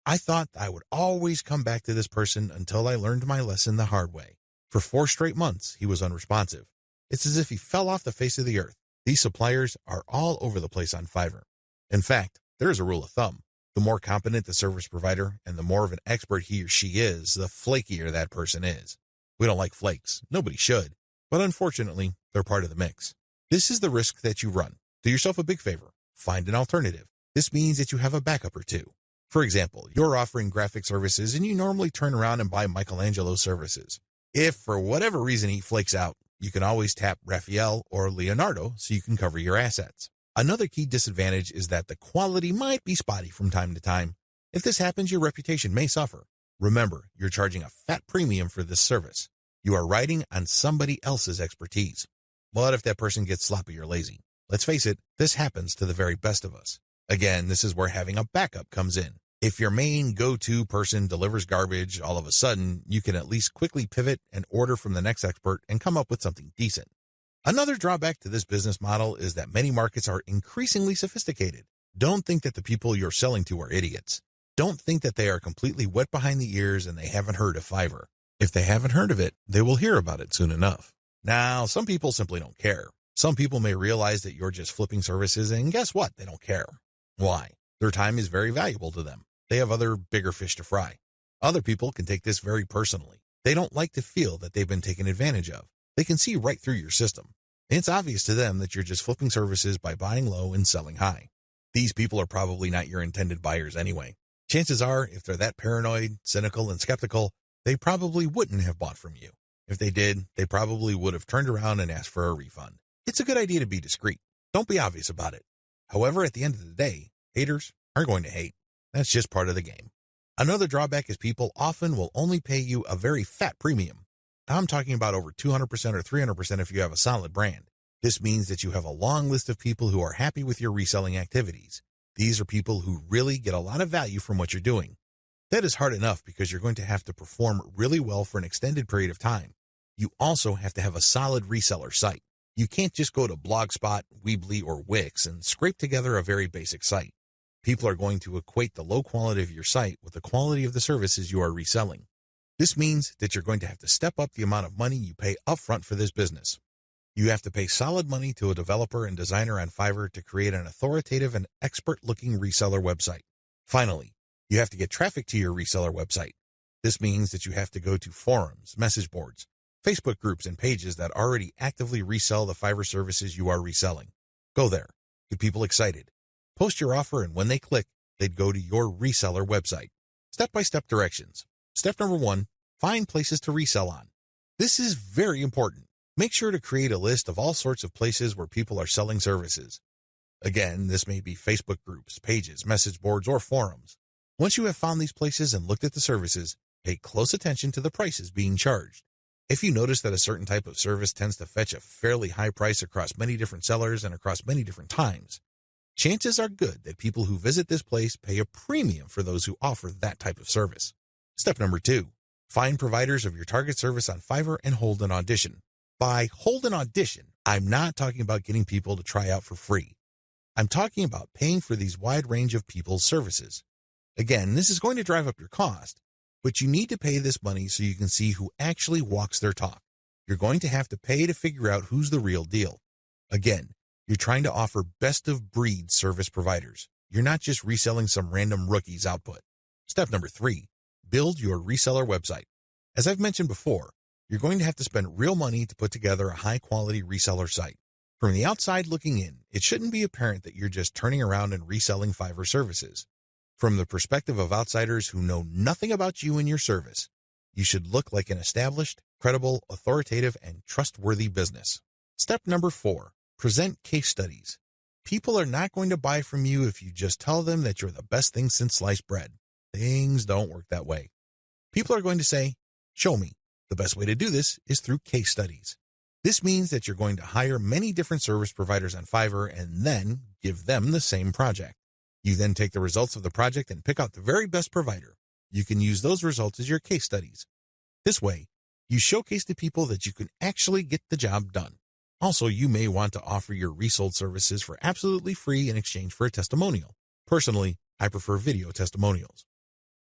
I thought I would always come back to this person until I learned my lesson the hard way. For 4 straight months, he was unresponsive. It's as if he fell off the face of the earth. These suppliers are all over the place on Fiverr. In fact, there is a rule of thumb. The more competent the service provider and the more of an expert he or she is, the flakier that person is. We don't like flakes. Nobody should. But unfortunately, they're part of the mix. This is the risk that you run. Do yourself a big favor. Find an alternative. This means that you have a backup or two. For example, you're offering graphic services and you normally turn around and buy Michelangelo's services. If for whatever reason he flakes out, you can always tap Raphael or Leonardo so you can cover your assets. Another key disadvantage is that the quality might be spotty from time to time. If this happens, your reputation may suffer. Remember, you're charging a fat premium for this service. You are riding on somebody else's expertise. What if that person gets sloppy or lazy? Let's face it, this happens to the very best of us. Again, this is where having a backup comes in. If your main go-to person delivers garbage, all of a sudden, you can at least quickly pivot and order from the next expert and come up with something decent. Another drawback to this business model is that many markets are increasingly sophisticated. Don't think that the people you're selling to are idiots. Don't think that they are completely wet behind the ears and they haven't heard of Fiverr. If they haven't heard of it, they will hear about it soon enough. Now, some people simply don't care. Some people may realize that you're just flipping services, and guess what? They don't care. Why? Their time is very valuable to them. They have other bigger fish to fry. Other people can take this very personally. They don't like to feel that they've been taken advantage of. They can see right through your system. It's obvious to them that you're just flipping services by buying low and selling high. These people are probably not your intended buyers anyway. Chances are, if they're that paranoid, cynical, and skeptical, they probably wouldn't have bought from you. If they did, they probably would have turned around and asked for a refund. It's a good idea to be discreet. Don't be obvious about it. However, at the end of the day, haters are going to hate. That's just part of the game. Another drawback is people often will only pay you a very fat premium. I'm talking about over 200% or 300% if you have a solid brand. This means that you have a long list of people who are happy with your reselling activities. These are people who really get a lot of value from what you're doing. That is hard enough because you're going to have to perform really well for an extended period of time. You also have to have a solid reseller site. You can't just go to Blogspot, Weebly, or Wix and scrape together a very basic site. People are going to equate the low quality of your site with the quality of the services you are reselling. This means that you're going to have to step up the amount of money you pay upfront for this business. You have to pay solid money to a developer and designer on Fiverr to create an authoritative and expert-looking reseller website. Finally, you have to get traffic to your reseller website. This means that you have to go to forums, message boards, Facebook groups, and pages that already actively resell the Fiverr services you are reselling. Go there. Get people excited. Post your offer, and when they click, they'd go to your reseller website. Step-by-step directions. Step number 1, find places to resell on. This is very important. Make sure to create a list of all sorts of places where people are selling services. Again, this may be Facebook groups, pages, message boards, or forums. Once you have found these places and looked at the services, pay close attention to the prices being charged. If you notice that a certain type of service tends to fetch a fairly high price across many different sellers and across many different times, chances are good that people who visit this place pay a premium for those who offer that type of service. Step number 2, find providers of your target service on Fiverr and hold an audition. By hold an audition, I'm not talking about getting people to try out for free. I'm talking about paying for these wide range of people's services. Again, this is going to drive up your cost, but you need to pay this money so you can see who actually walks their talk. You're going to have to pay to figure out who's the real deal. Again, you're trying to offer best-of-breed service providers. You're not just reselling some random rookie's output. Step number 3, build your reseller website. As I've mentioned before, you're going to have to spend real money to put together a high-quality reseller site. From the outside looking in, it shouldn't be apparent that you're just turning around and reselling Fiverr services. From the perspective of outsiders who know nothing about you and your service, you should look like an established, credible, authoritative, and trustworthy business. Step number 4, present case studies. People are not going to buy from you if you just tell them that you're the best thing since sliced bread. Things don't work that way. People are going to say, show me. The best way to do this is through case studies. This means that you're going to hire many different service providers on Fiverr and then give them the same project. You then take the results of the project and pick out the very best provider. You can use those results as your case studies. This way, you showcase to people that you can actually get the job done. Also, you may want to offer your resold services for absolutely free in exchange for a testimonial. Personally, I prefer video testimonials.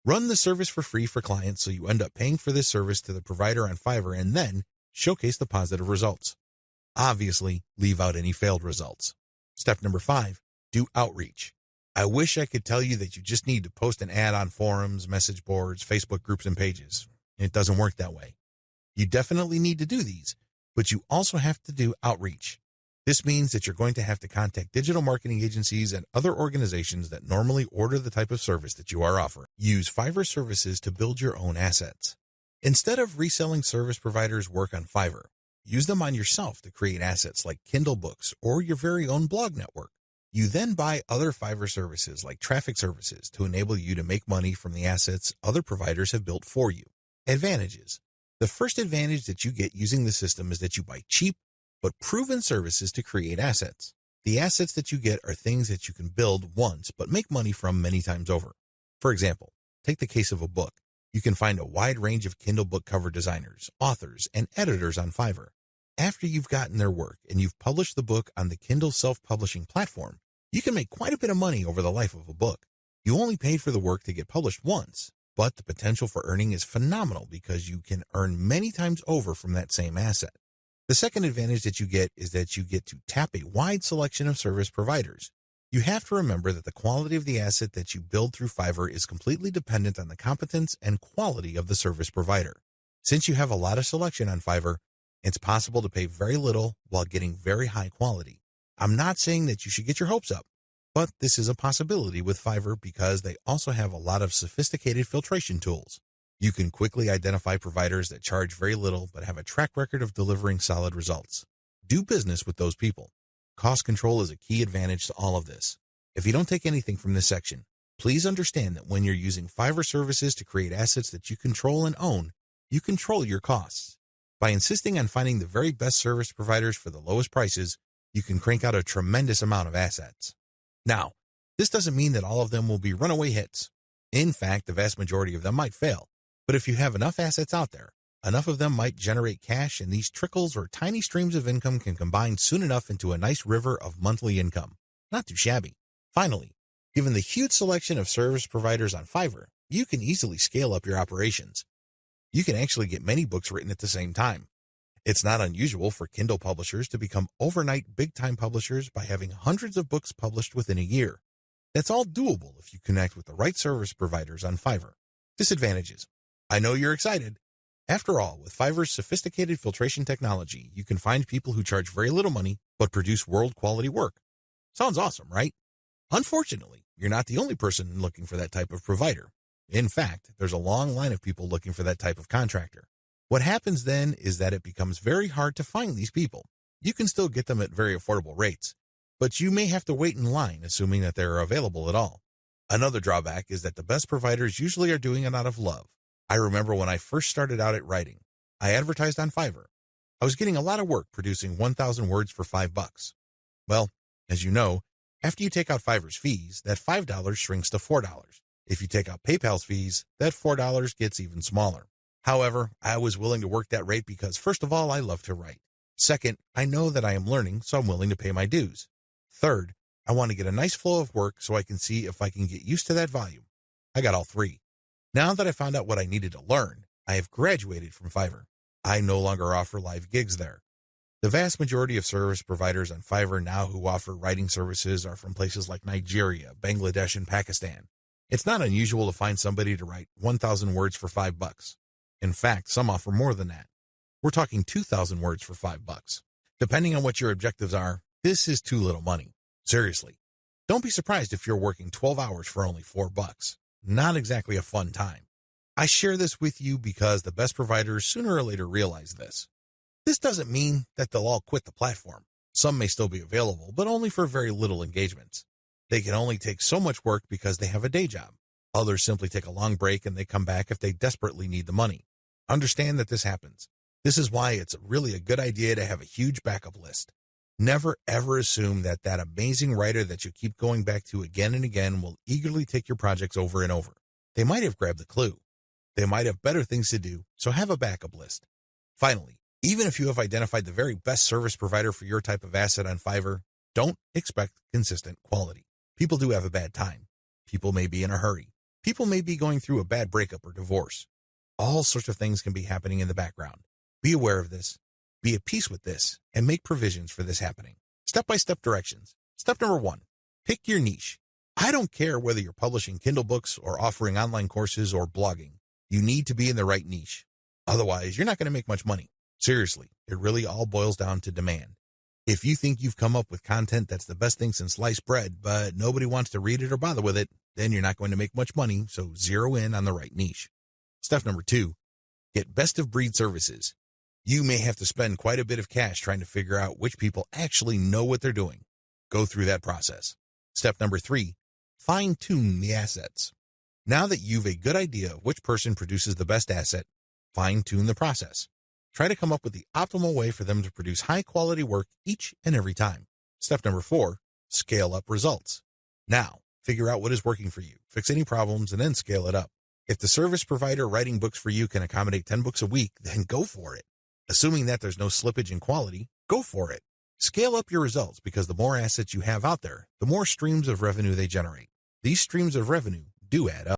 Run the service for free for clients so you end up paying for this service to the provider on Fiverr and then showcase the positive results. Obviously, leave out any failed results. Step number 5, do outreach. I wish I could tell you that you just need to post an ad on forums, message boards, Facebook groups, and pages. It doesn't work that way. You definitely need to do these, but you also have to do outreach. This means that you're going to have to contact digital marketing agencies and other organizations that normally order the type of service that you are offering. Use Fiverr services to build your own assets. Instead of reselling service providers' work on Fiverr, use them on yourself to create assets like Kindle books or your very own blog network. You then buy other Fiverr services like traffic services to enable you to make money from the assets other providers have built for you. Advantages. The first advantage that you get using the system is that you buy cheap but proven services to create assets. The assets that you get are things that you can build once but make money from many times over. For example, take the case of a book. You can find a wide range of Kindle book cover designers, authors, and editors on Fiverr. After you've gotten their work and you've published the book on the Kindle self-publishing platform, you can make quite a bit of money over the life of a book. You only paid for the work to get published once, but the potential for earning is phenomenal because you can earn many times over from that same asset. The second advantage that you get is that you get to tap a wide selection of service providers. You have to remember that the quality of the asset that you build through Fiverr is completely dependent on the competence and quality of the service provider. Since you have a lot of selection on Fiverr, it's possible to pay very little while getting very high quality. I'm not saying that you should get your hopes up, but this is a possibility with Fiverr because they also have a lot of sophisticated filtration tools. You can quickly identify providers that charge very little but have a track record of delivering solid results. Do business with those people. Cost control is a key advantage to all of this. If you don't take anything from this section, please understand that when you're using Fiverr services to create assets that you control and own, you control your costs. By insisting on finding the very best service providers for the lowest prices, you can crank out a tremendous amount of assets. Now, this doesn't mean that all of them will be runaway hits. In fact, the vast majority of them might fail. But if you have enough assets out there, enough of them might generate cash, and these trickles or tiny streams of income can combine soon enough into a nice river of monthly income. Not too shabby. Finally, given the huge selection of service providers on Fiverr, you can easily scale up your operations. You can actually get many books written at the same time. It's not unusual for Kindle publishers to become overnight big-time publishers by having hundreds of books published within a year. That's all doable if you connect with the right service providers on Fiverr. Disadvantages. I know you're excited. After all, with Fiverr's sophisticated filtration technology, you can find people who charge very little money but produce world-quality work. Sounds awesome, right? Unfortunately, you're not the only person looking for that type of provider. In fact, there's a long line of people looking for that type of contractor. What happens then is that it becomes very hard to find these people. You can still get them at very affordable rates, but you may have to wait in line assuming that they're available at all. Another drawback is that the best providers usually are doing it out of love. I remember when I first started out at writing, I advertised on Fiverr. I was getting a lot of work producing 1,000 words for $5. Well, as you know, after you take out Fiverr's fees, that $5 shrinks to $4. If you take out PayPal's fees, that $4 gets even smaller. However, I was willing to work that rate because, first of all, I love to write. Second, I know that I am learning, so I'm willing to pay my dues. Third, I want to get a nice flow of work so I can see if I can get used to that volume. I got all three. Now that I found out what I needed to learn, I have graduated from Fiverr. I no longer offer live gigs there. The vast majority of service providers on Fiverr now who offer writing services are from places like Nigeria, Bangladesh, and Pakistan. It's not unusual to find somebody to write 1,000 words for $5. In fact, some offer more than that. We're talking 2,000 words for $5. Depending on what your objectives are, this is too little money. Seriously. Don't be surprised if you're working 12 hours for only $4. Not exactly a fun time. I share this with you because the best providers sooner or later realize this. This doesn't mean that they'll all quit the platform. Some may still be available, but only for very little engagements. They can only take so much work because they have a day job. Others simply take a long break and they come back if they desperately need the money. Understand that this happens. This is why it's really a good idea to have a huge backup list. Never ever assume that that amazing writer that you keep going back to again and again will eagerly take your projects over and over. They might have grabbed the clue. They might have better things to do, so have a backup list. Finally, even if you have identified the very best service provider for your type of asset on Fiverr, don't expect consistent quality. People do have a bad time. People may be in a hurry. People may be going through a bad breakup or divorce. All sorts of things can be happening in the background. Be aware of this. Be at peace with this and make provisions for this happening. Step-by-step directions. Step number 1, pick your niche. I don't care whether you're publishing Kindle books or offering online courses or blogging. You need to be in the right niche. Otherwise, you're not going to make much money. Seriously, it really all boils down to demand. If you think you've come up with content that's the best thing since sliced bread, but nobody wants to read it or bother with it, then you're not going to make much money, so zero in on the right niche. Step number 2, get best-of-breed services. You may have to spend quite a bit of cash trying to figure out which people actually know what they're doing. Go through that process. Step number 3, fine-tune the assets. Now that you've a good idea of which person produces the best asset, fine-tune the process. Try to come up with the optimal way for them to produce high-quality work each and every time. Step number 4, scale up results. Now, figure out what is working for you, fix any problems, and then scale it up. If the service provider writing books for you can accommodate 10 books a week, then go for it. Assuming that there's no slippage in quality, go for it. Scale up your results because the more assets you have out there, the more streams of revenue they generate. These streams of revenue do add up.